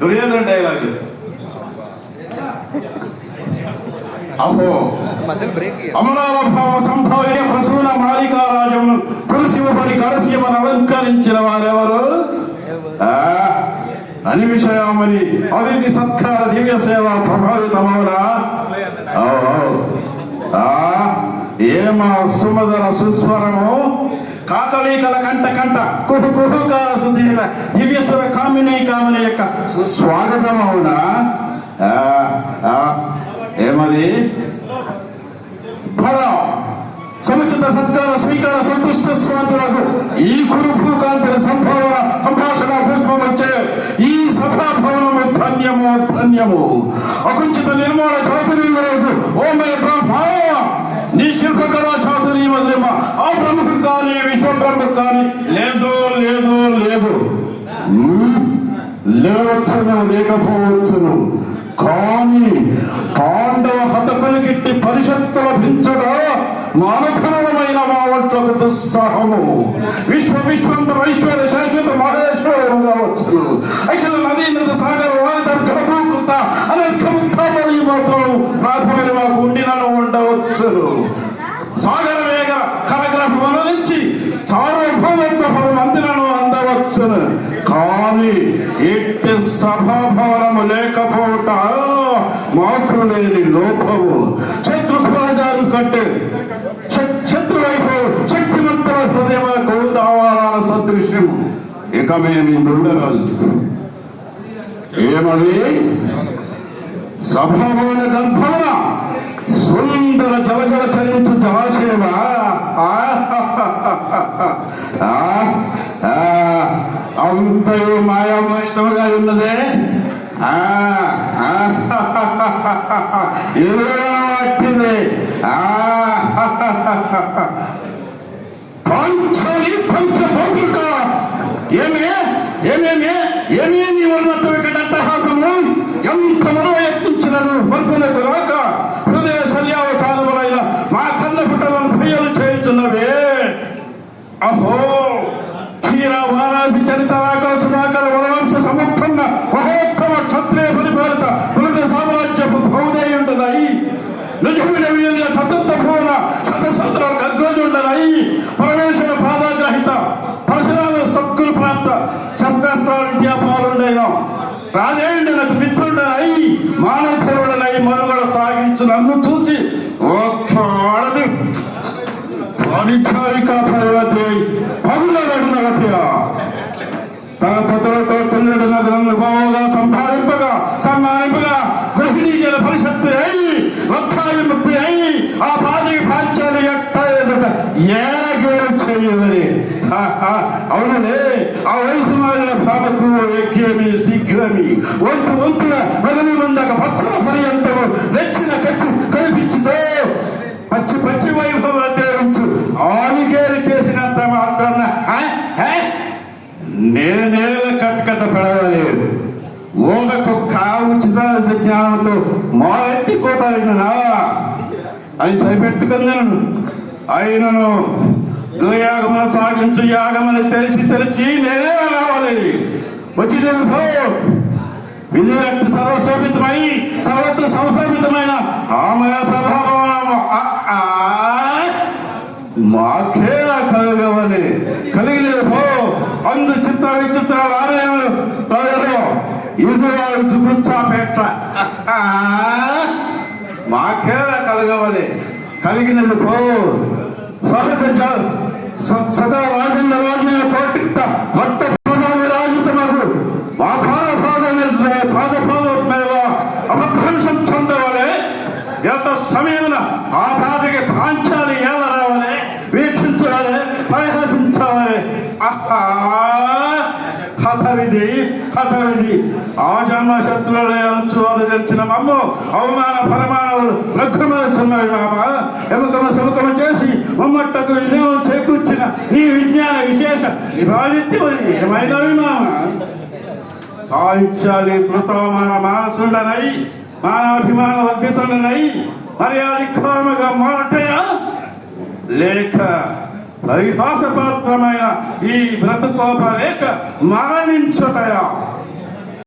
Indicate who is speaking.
Speaker 1: Duryodhana dialogue. అహో అమరాల భావ సంభావ్య ప్రసూన మాలికారాజమును కులశివపడి కడశివను అలంకరించిన వారెవరు? అనిమిషయామని అతిథి సత్కార దివ్య సేవ ప్రభావితమవునా? ఏమా సుమధుర సుస్వరము, కాకలీకల కంట కంట కుహు కుహుకార సుధీర దివ్యస్వర కామిని కామిని యొక్క సుస్వాగతం అవునా? ఏమది? ఫల సముచిత సత్కార స్వీకార సంతుష్ట స్వాతులకు ఈ కురు భూకాంతర సంభాషణ పుష్పం వచ్చే ఈ సభాభవనము ధన్యము ధన్యము. అకుంచిత నిర్మాణ చాతుర్యకు ఓ మే బ్రహ్మ, నీ శిల్పకళా చాతుర్య మధురిమ ఆ బ్రహ్మకు కానీ విశ్వబ్రహ్మకు కానీ లేదు లేదు లేదు. లేవచ్చును లేకపోవచ్చును, కానీ పాండవ హతకులకిట్టి పరిషత్తు లభించగా మానధనమైన మా వంటకు దుస్సాహము. విశ్వంబర ఐశ్వర్య శాశ్వత మహేశ్వరం కావచ్చును. అఖిల నదీ నద సాగర వారి దర్భూకృత అనర్థముక్తాపది మాత్రం ప్రాథమైన మాకు ఉండినను ఉండవచ్చును. సాగర వేగ కరగ్రహముల నుంచి సార్వభౌమత్వ పదమందినను అందవచ్చును. కానీ ఎట్టి సభాభవనము లేకపోవట మాకు లేని లోపము. శత్రుఘ్నాలు కట్టే శత్రువైపు శక్తిమంతుల హృదయములకు దావాలన సదృశ్యం ఇక మేము ఉండరాదు. ఏమది? సభాభవన గర్భవన సుందర జలజల చరించు జలాశయమ అంతయు మాయమయుతముగా ఉన్నదే. ఎదురట్టిదే పంచని పంచభద్రుక. ఏమే నీ ఉన్నట్టు ఇక్కడ అట్టహాసము ఎంత మనో యత్నించినను మరుపునకు రాక హృదయ శల్యావసానములైన మా కన్న పుట్టలను భయలు చేయుచున్నవే. అహో క్షీర వారాసి చరిత రాకల సుధాకర వరవంశ సముఖన్న మహోత్తమ క్షత్రియ పరిపాలిత పురుష సామ్రాజ్యపు భౌదయుండునై నిజమైన చతుర్థ భువన శతసహస్రాలకు అగ్రజుండనై పరమేశ్వర పాదాగ్రహిత పరశురామ సత్కులు ప్రాప్త శస్త్రాస్త్ర విద్యాపాలుండైన రాజేంద్రులకు మిత్రుడనై మానవుడనై మనుగడ సాగించు నన్ను చూచి ఒక్కడది పరిచారిక పర్వతి పగులగట్టిన తన పతులతో పిల్లడు నగరంలో బాగా సంపాదింపగా సన్మానింపగా గృహిణీ జన పరిషత్తు అయి లక్షాభిముక్తి అయి ఆ పాదికి పాంచాలి ఏలగేలు చేయవని. అవుననే ఆ వయసు మారిన భామకు యజ్ఞమి శీఘ్రమి వంతు వంతుల మగని మందక పచ్చల పర్యంతము నెచ్చిన ఖర్చు కల్పించుతో పచ్చి పచ్చి వైభవం తేలించు ఆలిగేలు చేసినంత మాత్రం నేల కట్కట పెడలేదు. ఓలకు ఉచిత జ్ఞానంతో మారెత్తి కోటాయినా అని సరిపెట్టుకున్నాను. అయినను దుర్యాగమను సాగించు యాగమని తెలిసి నేనే రావాలి. వచ్చి తెలుపో విధిరక్తి సర్వశోభితమై సర్వత్ర సంశోభితమైన ఆమె సభాభవనము మాకే కలగవని కలిగిలేదు. అందు చిత్త విచిత్ర రాయలు ఇది చూచాపేట మాకే కలగవని కలిగినది పో. సహజ సదా రాజన్న రాజ కోటిక్త రక్త విరాజితమగు మా పాదపాదోత్మేవ అపభ్రంశం చెందవలే. ఎంత సమయమున ఆ పాదకి పాంచాలి ఏల రావాలి, వీక్షించాలి, పరిహసించాలి. హతవిధి ఆ జన్మ శత్రువులే అంచు వదిలించిన మమ్ము అవమాన పరమాణువులు లఘ్రమవుతున్నవి మామ. ఎముకము సముఖము చేసి మమ్మట్టకు విజయం చేకూర్చిన నీ విజ్ఞాన విశేష విభాదిత్యమని ఏమైనవి మామ. కాంచాలి కృతమాన మానసుండనై మానాభిమాన వర్ధితుడనై మర్యాదిక్రమగా మారటయా లేక పరిహాసపాత్రమైన ఈ బ్రతుకోప లేక మరణించుటయా?